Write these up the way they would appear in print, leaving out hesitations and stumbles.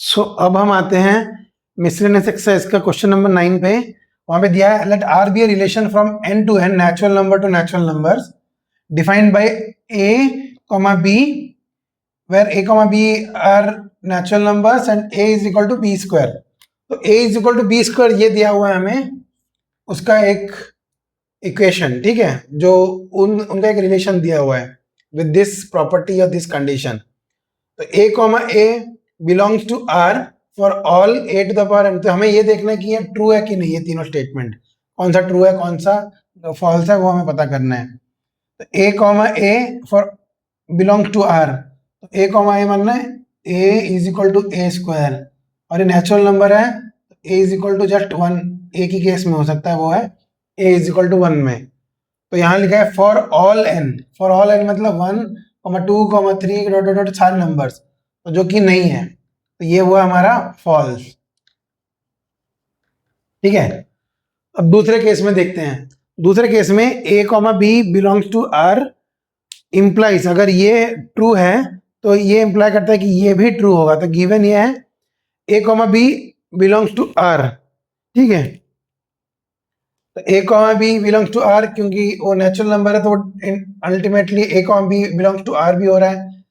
अब हम आते हैं मिसलेनियस एक्सरसाइज का क्वेश्चन नंबर 9 पे। वहां पे दिया है let R be a relation from n to n natural number to natural numbers defined by a comma b where a comma b are natural numbers and a is equal to b square। तो a is equal to b square ये दिया हुआ है हमें, उसका एक equation, ठीक है, जो उनका एक रिलेशन दिया हुआ है विद दिस प्रॉपर्टी और दिस कंडीशन। तो a comma a belongs to r for all a to the power n। तो हमें ये देखना है कि ये ट्रू है कि नहीं, ये तीनों स्टेटमेंट कौन सा ट्रू है कौन सा फॉल्स है, वो हमें पता करना है। तो a comma a for belongs to r, तो a कॉमा a मानना है a is equal to a square, और ये नेचुरल नंबर है a is equal to just 1, एक ही केस में हो सकता है, वो है a इज इक्वल टू 1 में। तो यहाँ लिखा है for all n, for all n मतलब 1, 2, 3 डॉट डॉट डॉट सारे नंबर्स, तो जो कि नहीं है, तो ये हुआ हमारा फॉल्स, ठीक है। अब दूसरे केस में देखते हैं। दूसरे केस में a comma b belongs to r implies, अगर ये ट्रू है तो ये इंप्लाई करता है कि ये भी ट्रू होगा। तो गिवन ये है a comma b belongs to r, ठीक है। तो a comma b belongs to r, क्योंकि वो नेचुरल नंबर है तो ultimately a comma b belongs to r भी हो रहा है।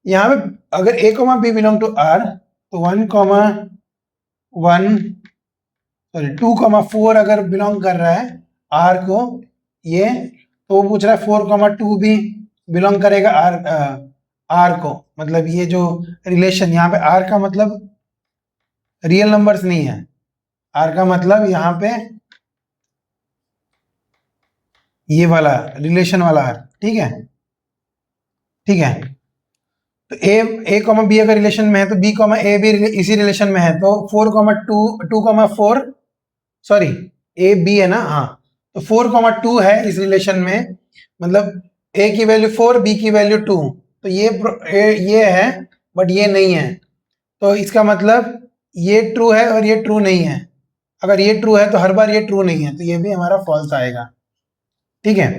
यहाँ पे अगर a comma b belong to r, तो 2,4 अगर बिलोंग कर रहा है r को ये, तो वो पूछ रहा है 4,2 भी बिलोंग करेगा r को। मतलब ये जो रिलेशन यहाँ पे r का मतलब रियल नंबर्स नहीं है, r का मतलब यहाँ पे ये वाला रिलेशन वाला r, ठीक है, ठीक है। तो a कॉमा बी अगर रिलेशन में है तो b कॉमा ए भी इसी रिलेशन में है, तो 2,4 सॉरी ए बी है ना, हाँ, तो 4,2 है इस रिलेशन में, मतलब a की वैल्यू 4 b की वैल्यू 2, तो ये है बट ये नहीं है, तो इसका मतलब ये ट्रू है और ये ट्रू नहीं है। अगर ये ट्रू है तो हर बार ये ट्रू नहीं है, तो ये भी हमारा फॉल्स आएगा, ठीक है।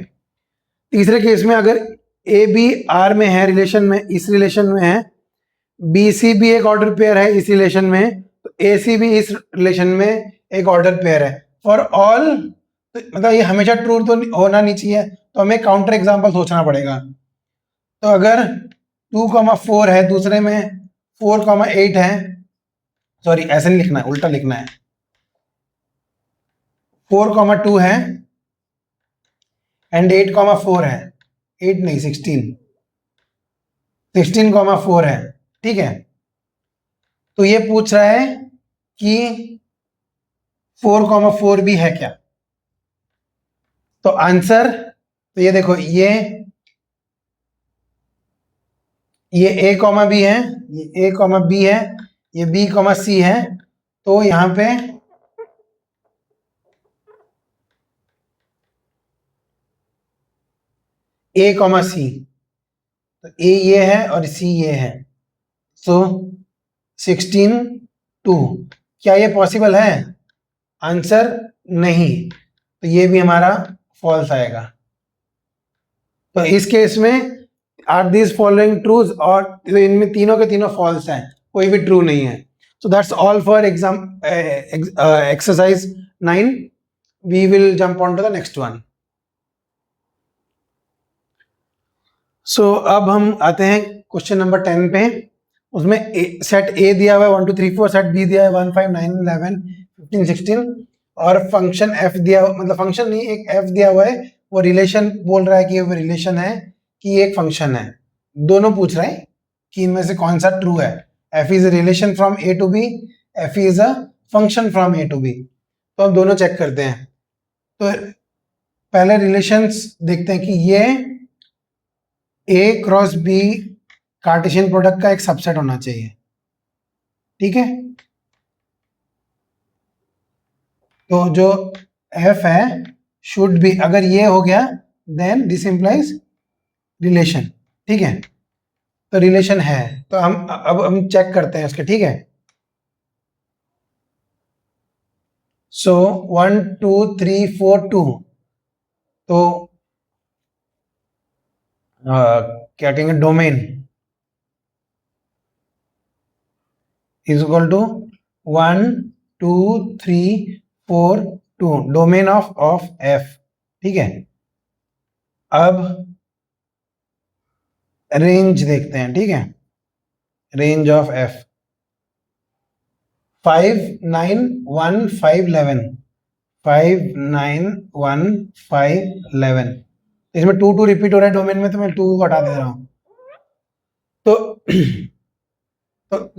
तीसरे केस में अगर ए बी आर में है रिलेशन में, इस रिलेशन में है, बी सी भी एक ऑर्डर पेयर है इस रिलेशन में, तो ए सी भी इस रिलेशन में एक ऑर्डर पेयर है फॉर ऑल, तो मतलब ये हमेशा ट्रू तो होना नहीं चाहिए, तो हमें काउंटर एग्जांपल सोचना पड़ेगा। तो अगर 2,4 है, दूसरे में 4,8 है, सॉरी ऐसे नहीं लिखना है, उल्टा लिखना है, 4,2 है एंड 8,4 है, 8 नहीं 16,4 है, ठीक है। तो ये पूछ रहा है कि 4,4 भी है क्या, तो आंसर, तो ये देखो ये ए कॉमा बी है, ये ए कॉमा बी है, ये बी कॉमा सी है, तो यहां पे ए कॉमा सी, तो ए ये है और सी ये है, सो 16,2, क्या ये पॉसिबल है? आंसर नहीं, तो ये भी हमारा फॉल्स आएगा। तो इस केस में आर दीज फॉलोइंग ट्रूज, और इनमें तीनों के तीनों फॉल्स हैं, कोई भी ट्रू नहीं है। So that's all for exam exercise 9। We will jump on to the next one. So अब हम आते हैं क्वेश्चन नंबर 10 पे। उसमें सेट ए दिया हुआ है 1 2 3 4, सेट बी दिया है 1 5 9 11 15 16, और फंक्शन एफ दिया, मतलब फंक्शन नहीं, एक एफ दिया हुआ है, वो रिलेशन बोल रहा है कि वो रिलेशन है कि एक फंक्शन है। दोनों पूछ रहे हैं कि इनमें से कौन सा ट्रू है। F is a relation from A to B, f is a function from A to B. तो हम दोनों चेक करते हैं। तो पहले रिलेशंस देखते हैं कि ये ए क्रॉस बी कार्टेशियन प्रोडक्ट का एक सबसेट होना चाहिए, ठीक है। तो जो एफ है शुड बी, अगर ये हो गया देन दिस इंप्लाइज रिलेशन, ठीक है। तो रिलेशन है, तो हम चेक करते हैं उसके, ठीक है। सो 1 2 3 4 2, तो क्या कहेंगे, domain is equal to 1 2 3 4 2, domain of f. ठीक है, अब रेंज देखते हैं। ठीक है, रेंज ऑफ एफ 5 9 1 5 11, 5 9 1 5 11। इसमें 2 2 रिपीट हो रहा है डोमेन में, तो मैं 2 को हटा दे रहा हूं। तो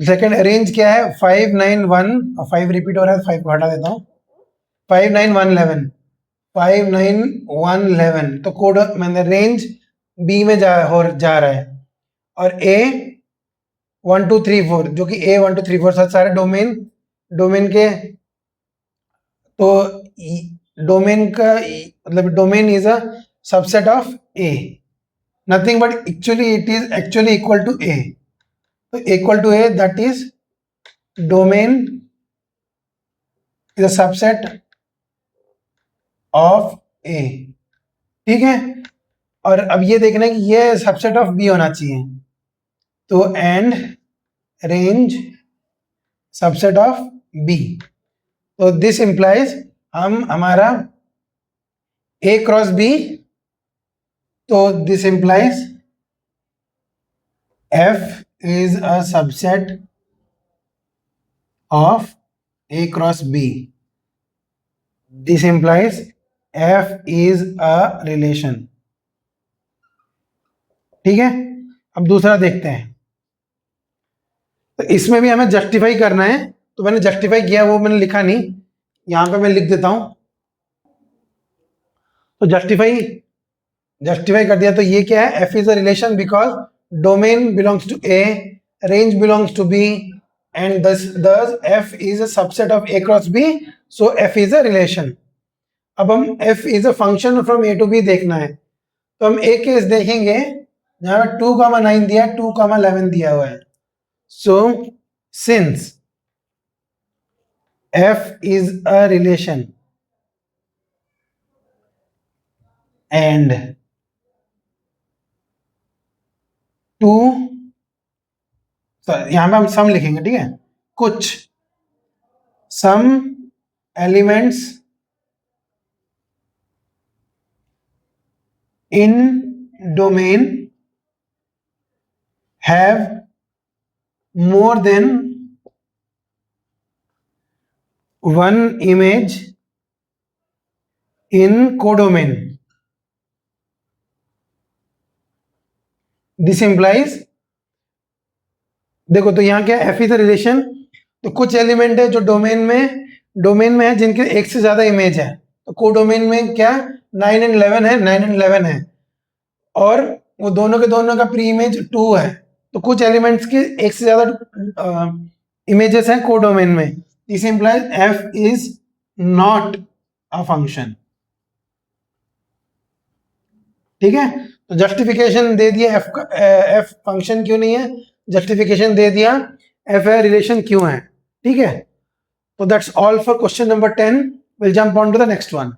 सेकंड रेंज क्या है, 5 9 1, और 5 रिपीट हो रहा है, 5 को हटा देता हूं। 5 9 1 11, 5 9 1 11, तो कोड मैंने रेंज बी में जा रहा है, और ए 1 2 3 4, जो कि ए 1 2 3 4 सारे डोमेन के, तो डोमेन का मतलब domain is a subset of A, nothing but actually it is actually equal to A. तो equal to A, that is domain is a subset of A. ठीक है, और अब ये देखना है कि ये सबसेट ऑफ बी होना चाहिए, तो and range subset of B. तो दिस इंप्लाइज हमारा ए क्रॉस बी, तो this implies f is a subset of A cross B. This implies f is a relation. ठीक है, अब दूसरा देखते हैं। तो इसमें भी हमें जस्टिफाई करना है, तो मैंने जस्टिफाई किया, वो मैंने लिखा नहीं, यहां पे मैं लिख देता हूं। तो जस्टिफाई कर दिया। तो ये क्या है, f is a relation because domain belongs to A, range belongs to B, and thus f is a subset of A cross B, so f is a relation. अब हम f is a function from A to B देखना है, तो हम एक case देखेंगे जहां 2,9 दिया है, 2,11 दिया हुआ है। So since f is a relation and 2, यहां पे हम सम लिखेंगे। ठीक है, कुछ some elements in domain have more than one image in codomain. This implies, देखो तो यहां क्या, एफ इज अ रिलेशन, तो कुछ एलिमेंट है जो डोमेन में है जिनके एक से ज्यादा इमेज है। तो कोडोमेन में क्या 9 एंड 11 है, 9 एंड 11 है, और वो दोनों के दोनों का प्री इमेज 2 है। तो कुछ एलिमेंट्स के एक से ज्यादा इमेजेस हैं कोडोमेन में। This implies f is not a function. ठीक है, तो जस्टिफिकेशन दे दिया एफ फंक्शन क्यों नहीं है, जस्टिफिकेशन दे दिया एफ है रिलेशन क्यों है। ठीक है, तो that's all for question number 10। Will jump on to the next one.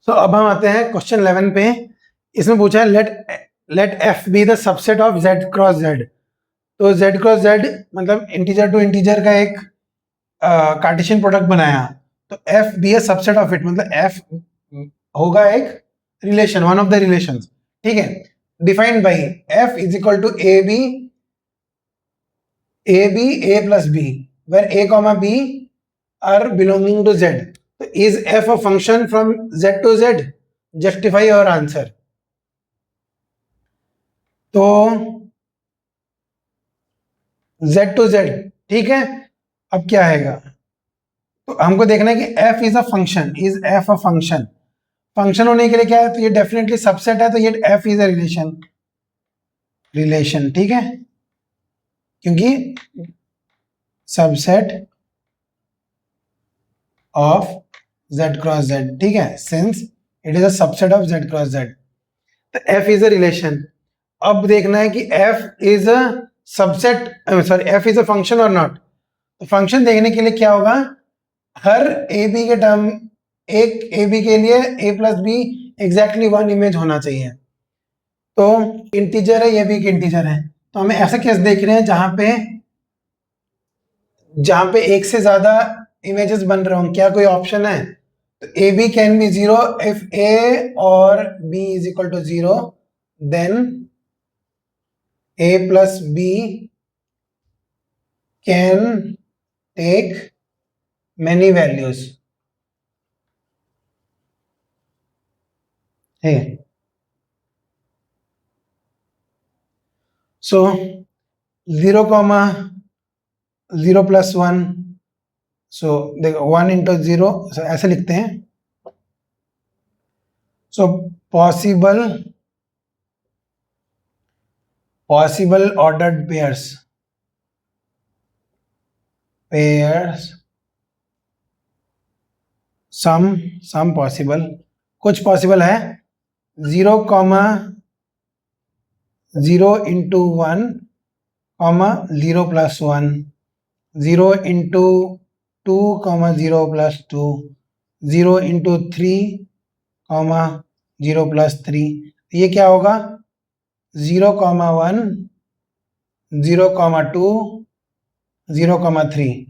So अब हम आते हैं क्वेश्चन 11 पे। इसमें पूछा है let F B the subset of Z cross Z. तो जेड क्रॉस जेड मतलब इंटीजर टू इंटीजर का एक कार्टेशियन प्रोडक्ट बनाया, तो F B A subset of it, मतलब एफ होगा एक relation, one of the relations. ठीक है, defined by F is equal to A B A plus B, where A comma B are belonging to Z. तो is F a function from Z to Z? Justify और answer. तो Z to Z, ठीक है। अब क्या आएगा, तो हमको देखना है कि F is a function, is F a function. Function होने के लिए क्या है, तो ये डेफिनेटली सबसेट है, तो ये एफ इज अ रिलेशन। ठीक है, क्योंकि subset of Z cross Z. ठीक है, since it is a subset of Z cross Z, तो एफ इज अ रिलेशन। अब देखना है कि F is a subset, sorry F is a function और नॉट। तो फंक्शन देखने के लिए क्या होगा, हर ए बी के टर्म, एक ए बी के लिए A plus B exactly one image होना चाहिए। तो इंटीजर है, ये भी एक इंटीजर है, तो हमें ऐसे केस देख रहे हैं जहां पे एक से ज्यादा इमेजेस बन रहे हों, क्या कोई ऑप्शन है? तो A B can be zero if A और B is equal to zero, then A plus B can take many values. Hey. So 0 comma 0 plus 1, so देखो 1 into 0, so ऐसे लिखते हैं. So possible ordered pairs some possible, कुछ possible है 0 comma 0 into 1 comma 0 plus 1, 0 into 2 comma 0 plus 2, 0 into 3 comma 0 plus 3. ये क्या होगा? 0 comma 1, 0 comma 2, 0 comma 3.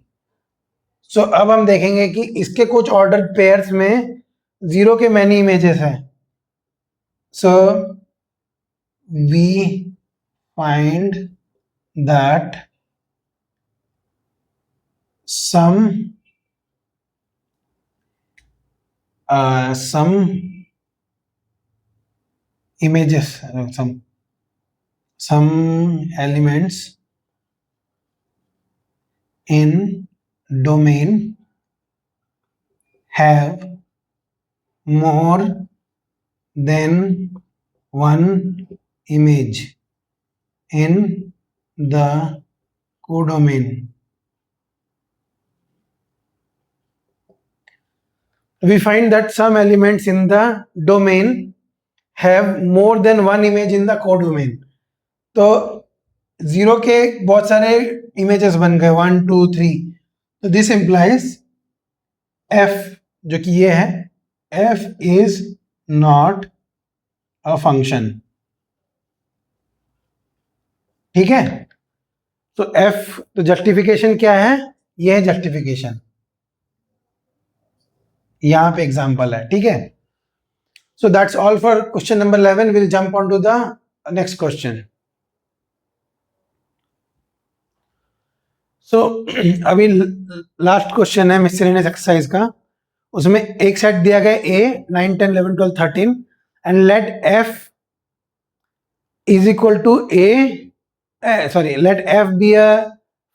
सो अब हम देखेंगे कि इसके कुछ ऑर्डर पेयर्स में 0 के मैनी इमेजेस हैं. So we find that some images, some elements in domain have more than one image in the codomain. We find that some elements in the domain have more than one image in the codomain. तो 0 के बहुत सारे images बन गए, 1 2 3. तो this implies f, जो कि ये है, f is not a function. ठीक है. तो f, तो जस्टिफिकेशन क्या है? ये है जस्टिफिकेशन. यहां पे एग्जांपल है. ठीक है. So that's all for question number 11. Will jump on to the next question. So अभी लास्ट क्वेश्चन है मिसलेनियस एक्सरसाइज का. उसमें एक सेट दिया गया A 9 10 11 12 13 and let F is equal to let F B a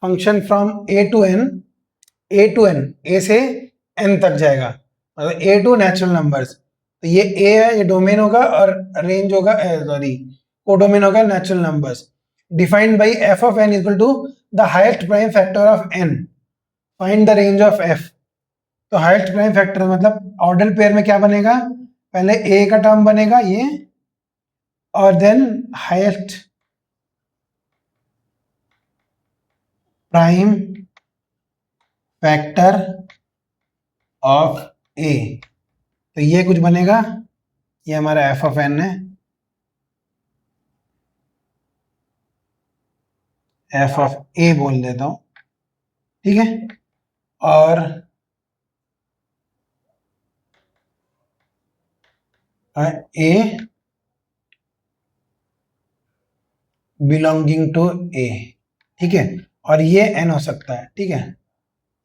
function from A to N, A से N तक जाएगा, मतलब ए टू नेचुरल नंबर्स. तो ये ए है, ये डोमेन होगा, और रेंज होगा, कोडोमेन होगा natural numbers. Defined by f of n equal to the highest prime factor of n. Find the range of f. तो हाईएस्ट प्राइम फैक्टर मतलब ऑर्डर पेयर में क्या बनेगा? पहले ए का टर्म बनेगा ये, और then highest prime factor of A. तो ये कुछ बनेगा, ये हमारा एफ ऑफ एन है, एफ ऑफ ए बोल देता हूं. ठीक है. और ए बिलोंगिंग टू ए. ठीक है. और ये एन हो सकता है. ठीक है.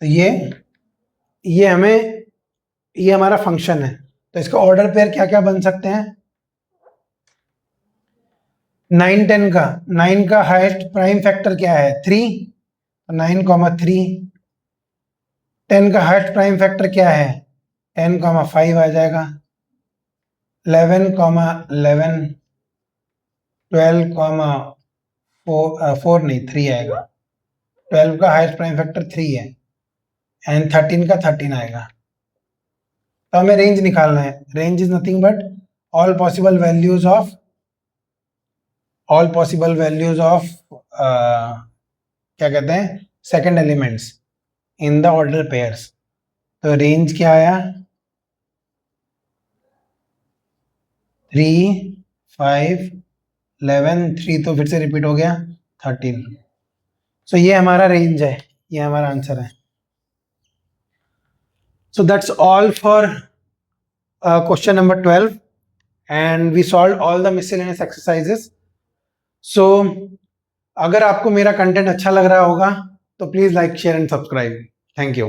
तो ये हमें, ये हमारा फंक्शन है. तो इसका ऑर्डर पेयर क्या क्या बन सकते हैं? 9 10 का, 9 का हाईएस्ट प्राइम फैक्टर क्या है? 3. 9 3. 10 का हाईएस्ट प्राइम फैक्टर क्या है? 10 5 आ जाएगा. 11 11. 12 4 नहीं 3 आएगा. 12 का हाईएस्ट प्राइम फैक्टर 3 है, एंड 13 का 13 आएगा. तो हमें रेंज निकालना है. Range is nothing but all possible values of क्या कहते हैं, second elements in the order pairs. तो रेंज क्या आया? 3 5 11. 3 तो फिर से रिपीट हो गया, 13। सो ये हमारा रेंज है, ये हमारा आंसर है। So that's all for question number 12 and we solve all the miscellaneous exercises. So अगर आपको मेरा कंटेंट अच्छा लग रहा होगा तो please like share and subscribe. Thank you.